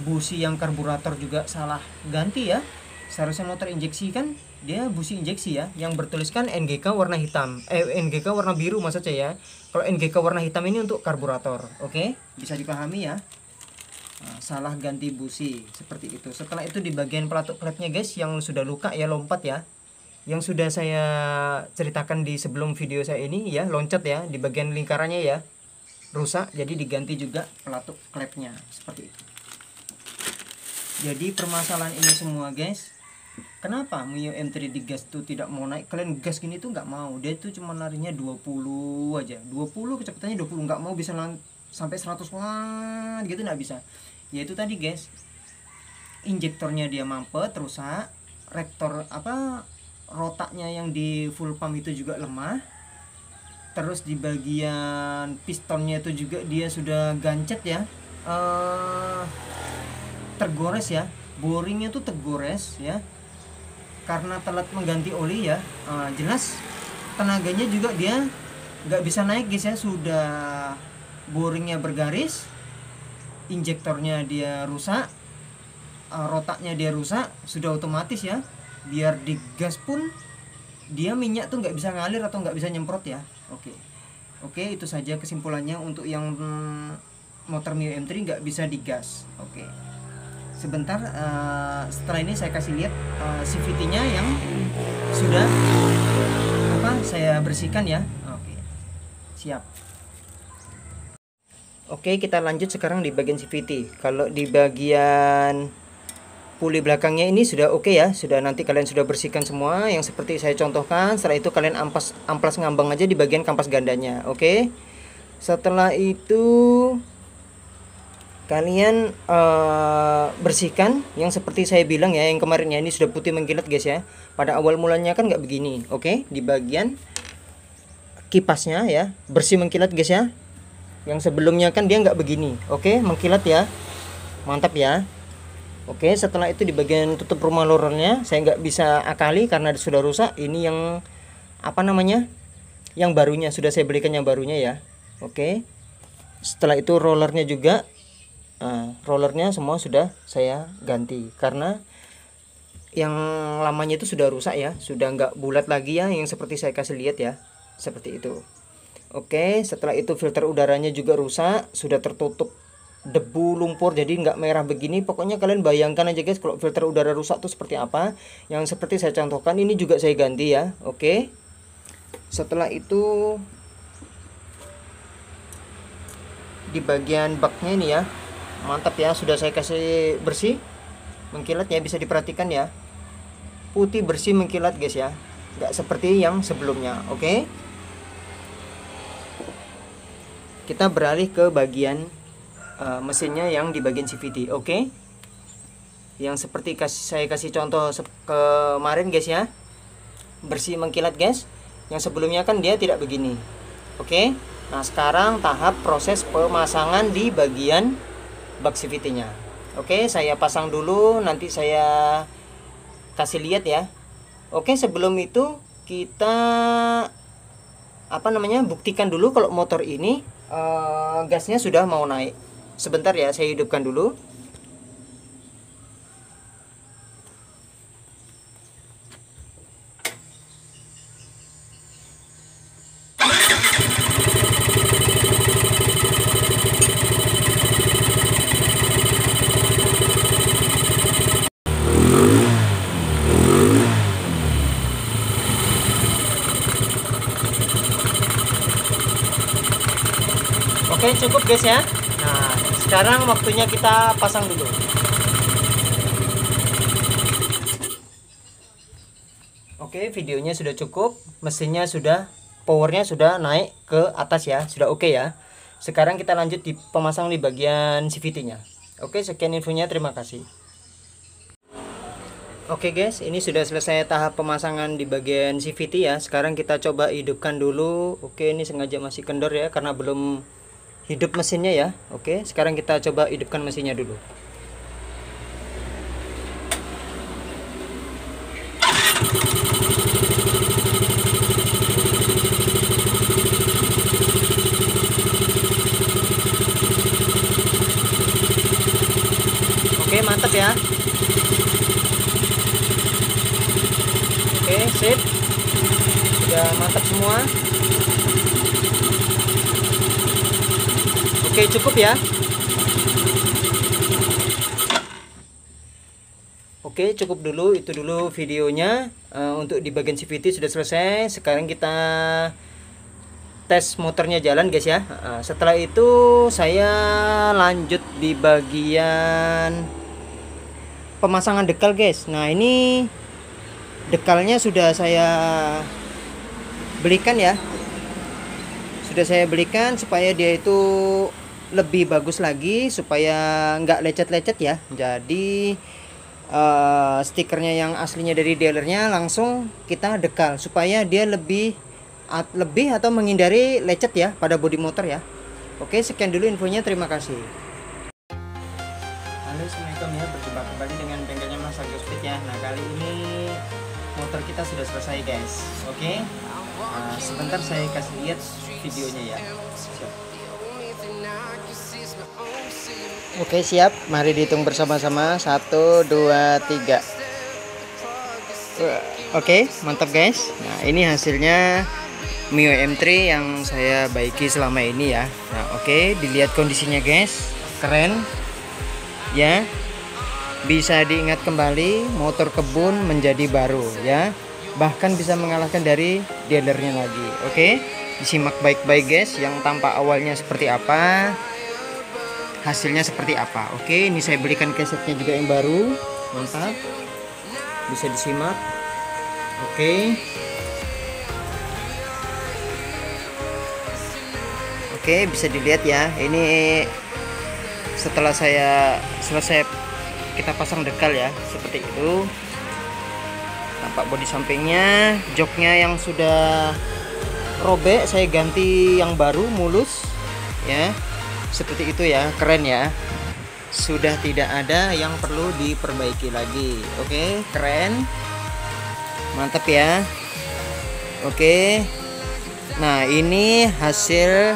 Busi yang karburator juga salah ganti ya. Seharusnya motor injeksi kan dia busi injeksi ya, yang bertuliskan NGK warna hitam, NGK warna biru maksud saya. Kalau NGK warna hitam ini untuk karburator. Oke, bisa dipahami ya. Salah ganti busi seperti itu. Setelah itu di bagian pelatuk klepnya guys, yang sudah luka ya, lompat ya, yang sudah saya ceritakan di sebelum video saya ini ya, loncat ya di bagian lingkarannya ya, rusak, jadi diganti juga pelatuk klepnya seperti itu. Jadi permasalahan ini semua guys, kenapa Mio M3 digas tuh tidak mau naik. Kalian gas gini tuh nggak mau, dia tuh cuma larinya 20 aja, 20 kecepatannya 20, nggak mau bisa sampai 100 watt gitu, nggak bisa. Yaitu tadi guys, injektornya dia mampet, rusak. Rektor rotaknya yang di full pump itu juga lemah. Terus di bagian pistonnya itu juga dia sudah gancet ya, tergores ya, boringnya tuh tergores ya, karena telat mengganti oli ya. Jelas tenaganya juga dia nggak bisa naik guys ya, sudah boringnya bergaris, injektornya dia rusak, rotaknya dia rusak, sudah otomatis ya, biar digas pun dia minyak tuh nggak bisa ngalir atau nggak bisa nyemprot ya. Oke, itu saja kesimpulannya untuk yang motor Mio M3 nggak bisa digas. Oke, sebentar, setelah ini saya kasih lihat CVT-nya yang sudah saya bersihkan ya. Oke, siap. Oke, kita lanjut sekarang di bagian CVT. Kalau di bagian puli belakangnya ini sudah oke ya, sudah, nanti kalian sudah bersihkan semua yang seperti saya contohkan. Setelah itu kalian amplas ngambang aja di bagian kampas gandanya, oke. Setelah itu kalian bersihkan yang seperti saya bilang ya, yang kemarin ya, ini sudah putih mengkilat guys ya. Pada awal mulanya kan nggak begini, oke. Di bagian kipasnya ya, bersih mengkilat guys ya. Yang sebelumnya kan dia nggak begini, oke, mengkilat ya, mantap ya. Oke, setelah itu di bagian tutup rumah rollnya saya nggak bisa akali karena sudah rusak. Ini yang apa namanya, yang barunya sudah saya belikan, yang barunya ya. Oke, setelah itu rollernya juga, rollernya semua sudah saya ganti karena yang lamanya itu sudah rusak ya, sudah nggak bulat lagi ya, yang seperti saya kasih lihat ya, seperti itu. Oke, setelah itu filter udaranya juga rusak, sudah tertutup debu lumpur, jadi nggak merah begini. Pokoknya kalian bayangkan aja guys kalau filter udara rusak tuh seperti apa, yang seperti saya contohkan. Ini juga saya ganti ya. Oke, setelah itu di bagian baknya ini ya, mantap ya, sudah saya kasih bersih mengkilat ya, bisa diperhatikan ya, putih bersih mengkilat guys ya, nggak seperti yang sebelumnya. Oke, kita beralih ke bagian mesinnya yang di bagian CVT. Oke, yang seperti saya kasih contoh kemarin guys ya, bersih mengkilat guys. Yang sebelumnya kan dia tidak begini. Oke, nah sekarang tahap proses pemasangan di bagian bak CVT nya. Oke, saya pasang dulu, nanti saya kasih lihat ya. Oke, sebelum itu kita apa namanya, buktikan dulu kalau motor ini gasnya sudah mau naik. Sebentar ya, saya hidupkan dulu. Oke, cukup guys ya. Nah, sekarang waktunya kita pasang dulu. Oke, videonya sudah cukup, mesinnya sudah, powernya sudah naik ke atas ya, sudah oke ya. Sekarang kita lanjut di pemasang di bagian CVT-nya. Oke, sekian infonya, terima kasih. Oke guys, ini sudah selesai tahap pemasangan di bagian CVT ya. Sekarang kita coba hidupkan dulu. Oke, ini sengaja masih kendor ya karena belum hidup mesinnya ya. Oke, sekarang kita coba hidupkan mesinnya dulu. Oke, mantap ya. Oke, sip. Sudah mantap semua. Oke, cukup ya. Oke, cukup dulu, itu dulu videonya. Untuk di bagian CVT sudah selesai. Sekarang kita tes motornya jalan guys ya. Setelah itu saya lanjut di bagian pemasangan dekal guys. Nah, ini dekalnya sudah saya belikan ya. Sudah saya belikan supaya dia itu lebih bagus lagi, supaya nggak lecet-lecet ya. Jadi stikernya yang aslinya dari dealernya langsung kita dekal supaya dia lebih atau menghindari lecet ya pada bodi motor ya. Oke, sekian dulu infonya, terima kasih. Halo, assalamualaikum ya, berjumpa kembali dengan bengkelnya Mas Agus Fit ya. Nah, kali ini motor kita sudah selesai guys. Oke, sebentar saya kasih lihat videonya ya. Oke, siap, mari dihitung bersama-sama. 1, 2, 3. Oke, mantap guys. Nah, ini hasilnya Mio M3 yang saya baiki selama ini ya. Nah, oke, dilihat kondisinya guys, keren ya. Bisa diingat kembali, motor kebun menjadi baru ya, bahkan bisa mengalahkan dari dealernya lagi. Oke, disimak baik-baik guys, yang tampak awalnya seperti apa, hasilnya seperti apa. Oke, ini saya belikan kesetnya juga yang baru. Mantap, bisa disimak. Oke. Oke, bisa dilihat ya. Ini setelah saya selesai kita pasang dekal ya, seperti itu. Tampak bodi sampingnya, joknya yang sudah robek saya ganti yang baru mulus ya. Seperti itu ya, keren ya. Sudah tidak ada yang perlu diperbaiki lagi. Oke, keren. Mantap ya. Oke. Nah, ini hasil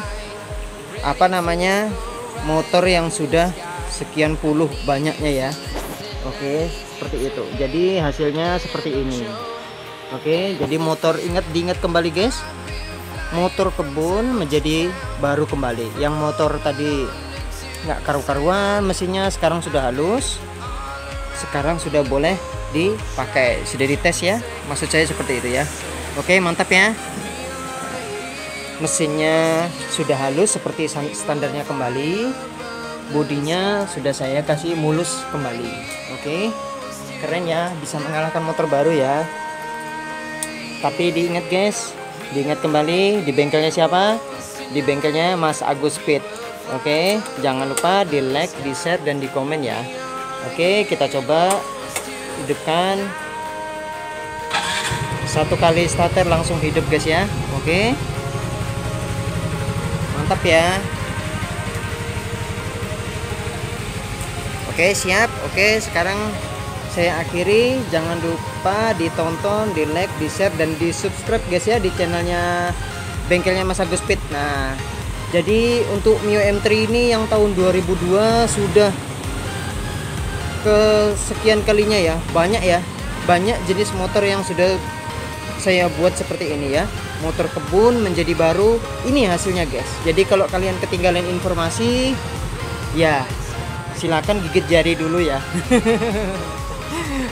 apa namanya? Motor yang sudah sekian puluh banyaknya ya. Oke, seperti itu. Jadi hasilnya seperti ini. Oke, jadi motor diingat kembali guys. Motor kebun menjadi baru kembali. Yang motor tadi nggak karu-karuan mesinnya, sekarang sudah halus, sekarang sudah boleh dipakai, sudah dites ya, maksud saya seperti itu ya. Oke, mantap ya. Mesinnya sudah halus seperti standarnya kembali, bodinya sudah saya kasih mulus kembali. Oke, keren ya, bisa mengalahkan motor baru ya. Tapi diingat guys, diingat kembali di bengkelnya siapa? Di bengkelnya Mas Agus Speed. Oke, jangan lupa di like, di share, dan di komen ya. Oke, kita coba hidupkan. 1 kali starter langsung hidup guys ya. Oke, mantap ya. Oke, siap. Oke, sekarang saya akhiri. Jangan lupa ditonton, di like, di share, dan di subscribe guys ya di channelnya bengkelnya Mas Agus Speed. Nah, jadi untuk Mio M3 ini yang tahun 2002 sudah kesekian kalinya ya. Banyak ya, banyak jenis motor yang sudah saya buat seperti ini ya. Motor kebun menjadi baru. Ini hasilnya guys. Jadi kalau kalian ketinggalan informasi ya, silakan gigit jari dulu ya.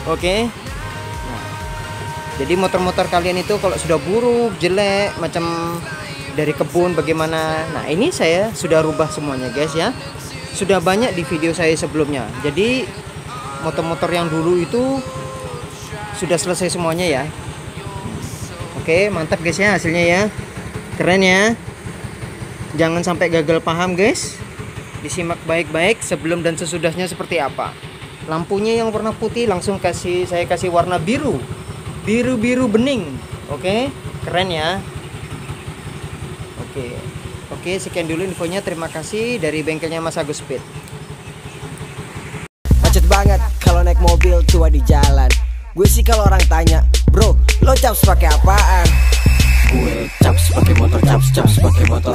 Oke. Nah, jadi motor-motor kalian itu kalau sudah buruk, jelek, macam dari kebun bagaimana, nah ini saya sudah rubah semuanya guys ya. Sudah banyak di video saya sebelumnya. Jadi motor-motor yang dulu itu sudah selesai semuanya ya. Oke, mantap guys ya hasilnya ya. Keren ya. Jangan sampai gagal paham guys. Disimak baik-baik sebelum dan sesudahnya seperti apa. Lampunya yang warna putih langsung saya kasih warna biru. Biru-biru bening. Oke, keren ya. Oke, sekian dulu infonya. Terima kasih dari bengkelnya Mas Agus Speed. Macet banget kalau naik mobil tua di jalan. Gue sih kalau orang tanya, bro, lo caps pakai apaan? Gue caps pakai motor, caps pakai motor.